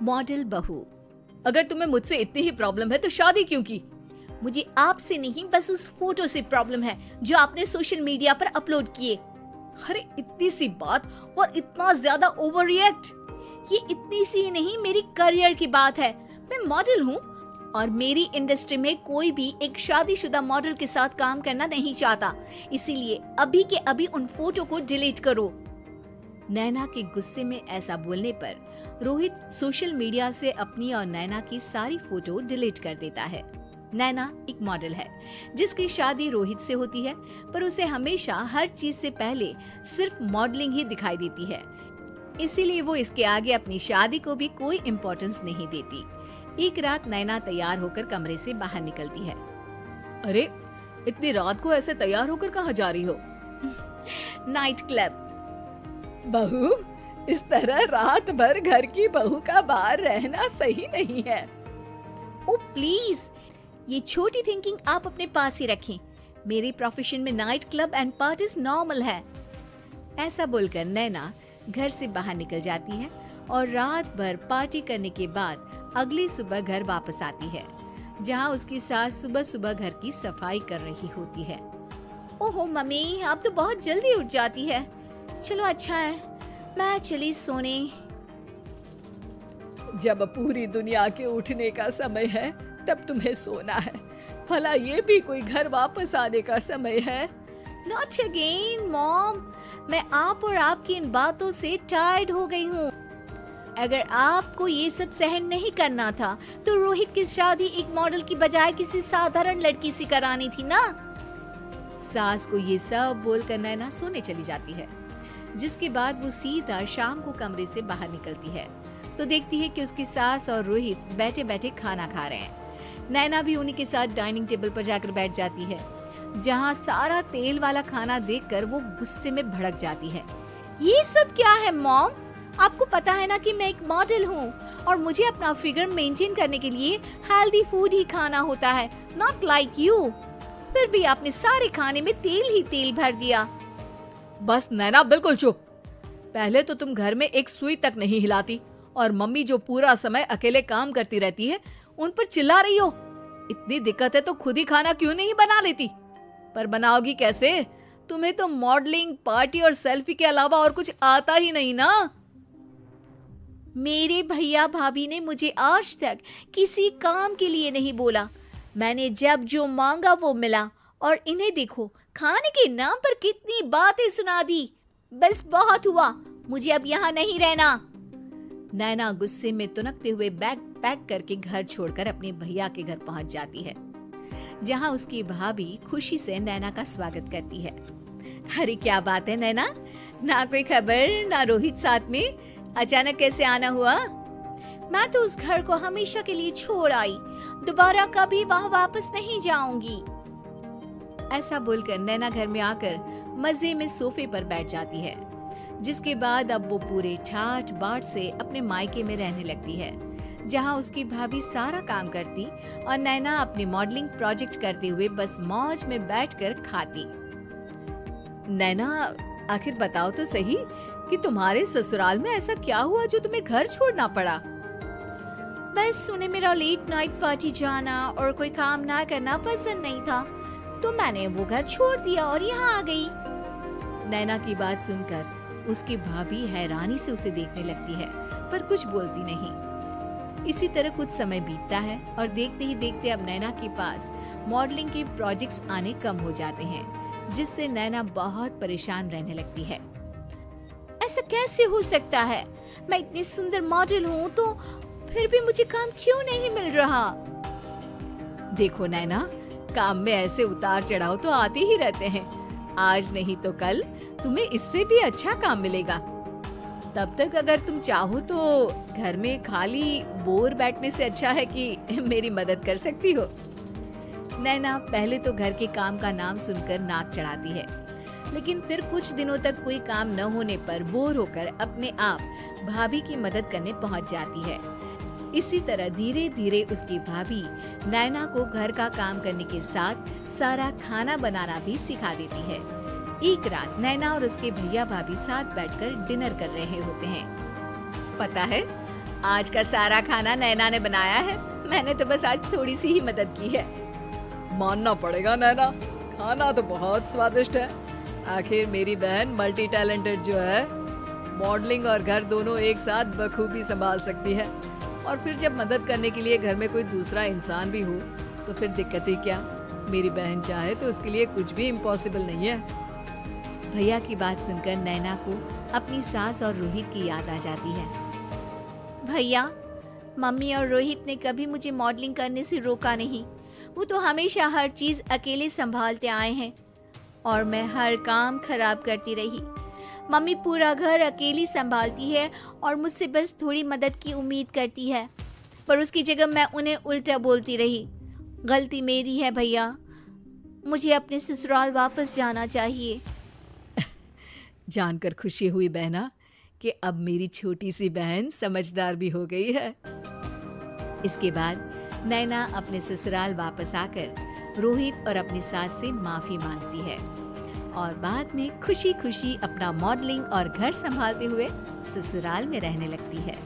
Model बहू, अगर तुम्हें मुझसे इतनी ही प्रॉब्लम है तो शादी क्यों की? मुझे आपसे नहीं, बस उस फोटो से प्रॉब्लम है जो आपने सोशल मीडिया पर अपलोड किए। अरे इतनी सी बात और इतना ज्यादा ओवर रिएक्ट। ये इतनी सी नहीं, मेरी करियर की बात है। मैं मॉडल हूँ और मेरी इंडस्ट्री में कोई भी एक शादीशुदा मॉडल के साथ काम करना नहीं चाहता, इसीलिए अभी के अभी उन फोटो को डिलीट करो। नैना के गुस्से में ऐसा बोलने पर रोहित सोशल मीडिया से अपनी और नैना की सारी फोटो डिलीट कर देता है। नैना एक मॉडल है जिसकी शादी रोहित से होती है, पर उसे हमेशा हर चीज से पहले सिर्फ मॉडलिंग ही दिखाई देती है, इसीलिए वो इसके आगे अपनी शादी को भी कोई इम्पोर्टेंस नहीं देती। एक रात नैना तैयार होकर कमरे से बाहर निकलती है। अरे इतनी रात को ऐसे तैयार होकर कहाँ जा रही हो? Night club. बहू, इस तरह रात भर घर की बहू का बाहर रहना सही नहीं है। ओ प्लीज, ये छोटी थिंकिंग आप अपने पास ही रखें। मेरे प्रोफेशन में night club and parties normal है। ऐसा बोलकर नैना घर से बाहर निकल जाती है और रात भर पार्टी करने के बाद अगली सुबह घर वापस आती है, जहां उसकी सास सुबह सुबह घर की सफाई कर रही होती है। ओहो मम्मी, आप तो बहुत जल्दी उठ जाती है। चलो अच्छा है, मैं चली सोने। जब पूरी दुनिया के उठने का समय है तब तुम्हें सोना है, भला ये भी कोई घर वापस आने का समय है? Not again, mom. मैं आप और आपकी इन बातों से टायर्ड हो गई हूँ। अगर आपको ये सब सहन नहीं करना था तो रोहित की शादी एक मॉडल की बजाय किसी साधारण लड़की से करानी थी ना। सास को ये सब बोलकर नैना सोने चली जाती है, जिसके बाद वो सीधा शाम को कमरे से बाहर निकलती है तो देखती है कि उसकी सास और रोहित बैठे बैठे खाना खा रहे हैं। नैना भी उन्हीं के साथ डाइनिंग टेबल पर जाकर बैठ जाती है, जहाँ सारा तेल वाला खाना देखकर वो गुस्से में भड़क जाती है। ये सब क्या है मॉम? आपको पता है ना कि मैं एक मॉडल हूँ और मुझे अपना फिगर मेंटेन करने के लिए हेल्दी फूड ही खाना होता है, नॉट लाइक यू। फिर भी आपने सारे खाने में तेल ही तेल भर दिया। बस नैना, बिल्कुल चुप। पहले तो तुम घर में एक सुई तक नहीं हिलाती और मम्मी जो पूरा समय अकेले काम करती रहती है उन पर चिल्ला रही हो। इतनी दिक्कत है तो खुद ही खाना क्यों नहीं बना लेती? पर बनाओगी कैसे? तुम्हें तो मॉडलिंग, पार्टी और सेल्फी के अलावा और कुछ आता ही नहीं ना। मेरे भैया भाभी ने मुझे आज तक किसी काम के लिए नहीं बोला। मैंने जब जो मांगा वो मिला और इन्हें देखो, खाने के नाम पर कितनी बातें सुना दी। बस बहुत हुआ, मुझे अब यहाँ नहीं रहना। नैना गुस्से में तुनकते हुए बैग पैक करके घर छोड़कर अपने भैया के घर पहुंच जाती है, जहां उसकी भाभी खुशी से नैना का स्वागत करती है। अरे क्या बात है नैना, ना कोई खबर ना रोहित साथ में, अचानक कैसे आना हुआ? मैं तो उस घर को हमेशा के लिए छोड़ आई, दोबारा कभी वहां वापस नहीं जाऊंगी। ऐसा बोलकर नैना घर में आकर मजे में सोफे पर बैठ जाती है, जिसके बाद अब वो पूरे ठाठ बाट से अपने मायके में रहने लगती है, जहां उसकी भाभी सारा काम करती और नैना अपने मॉडलिंग प्रोजेक्ट करते हुए बस मौज में बैठकर खाती। नैना, आखिर बताओ तो सही कि तुम्हारे ससुराल में ऐसा क्या हुआ जो तुम्हें घर छोड़ना पड़ा? बस उन्हें मेरा लेट नाइट पार्टी जाना और कोई काम ना करना पसंद नहीं था, तो मैंने वो घर छोड़ दिया और यहाँ आ गई। नैना की बात सुनकर उसकी भाभी हैरानी से उसे देखने लगती है, पर कुछ बोलती नहीं। इसी तरह कुछ समय बीतता है और देखते ही देखते अब नैना के पास मॉडलिंग के प्रोजेक्ट्स आने कम हो जाते हैं, जिससे नैना बहुत परेशान रहने लगती है। ऐसा कैसे हो सकता है? मैं इतनी सुंदर मॉडल हूँ तो फिर भी मुझे काम क्यों नहीं मिल रहा? देखो नैना, काम में ऐसे उतार चढ़ाव तो आते ही रहते हैं। आज नहीं तो कल तुम्हें इससे भी अच्छा काम मिलेगा। तब तक अगर तुम चाहो तो घर में खाली बोर बैठने से अच्छा है कि मेरी मदद कर सकती हो। नैना पहले तो घर के काम का नाम सुनकर नाक चढ़ाती है, लेकिन फिर कुछ दिनों तक कोई काम न होने पर बोर होकर अपने आप भाभी की मदद करने पहुंच जाती है। इसी तरह धीरे धीरे उसकी भाभी नैना को घर का काम करने के साथ सारा खाना बनाना भी सिखा देती है। एक रात नैना और उसके भैया भाभी साथ बैठकर डिनर कर रहे होते हैं। पता है, आज का सारा खाना नैना ने बनाया है, मैंने तो बस आज थोड़ी सी ही मदद की है। मानना पड़ेगा नैना, खाना तो बहुत स्वादिष्ट है। आखिर मेरी बहन मल्टी टैलेंटेड जो है, मॉडलिंग और घर दोनों एक साथ बखूबी संभाल सकती है। और फिर जब मदद करने के लिए घर में कोई दूसरा इंसान भी हो तो फिर दिक्कत ही क्या। मेरी बहन चाहे तो उसके लिए कुछ भी इम्पॉसिबल नहीं है। भैया की बात सुनकर नैना को अपनी सास और रोहित की याद आ जाती है। भैया, मम्मी और रोहित ने कभी मुझे मॉडलिंग करने से रोका नहीं। वो तो हमेशा हर चीज अकेले संभालते आए हैं और मैं हर काम खराब करती रही। मम्मी पूरा घर अकेली संभालती है और मुझसे बस थोड़ी मदद की उम्मीद करती है, पर उसकी जगह मैं उन्हें उल्टा बोलती रही। गलती मेरी है भैया, मुझे अपने ससुराल वापस जाना चाहिए। जानकर खुशी हुई बहना कि अब मेरी छोटी सी बहन समझदार भी हो गई है। इसके बाद नैना अपने ससुराल वापस आकर रोहित और अपनी सास से माफी मांगती है और बाद में खुशी खुशी अपना मॉडलिंग और घर संभालते हुए ससुराल में रहने लगती है।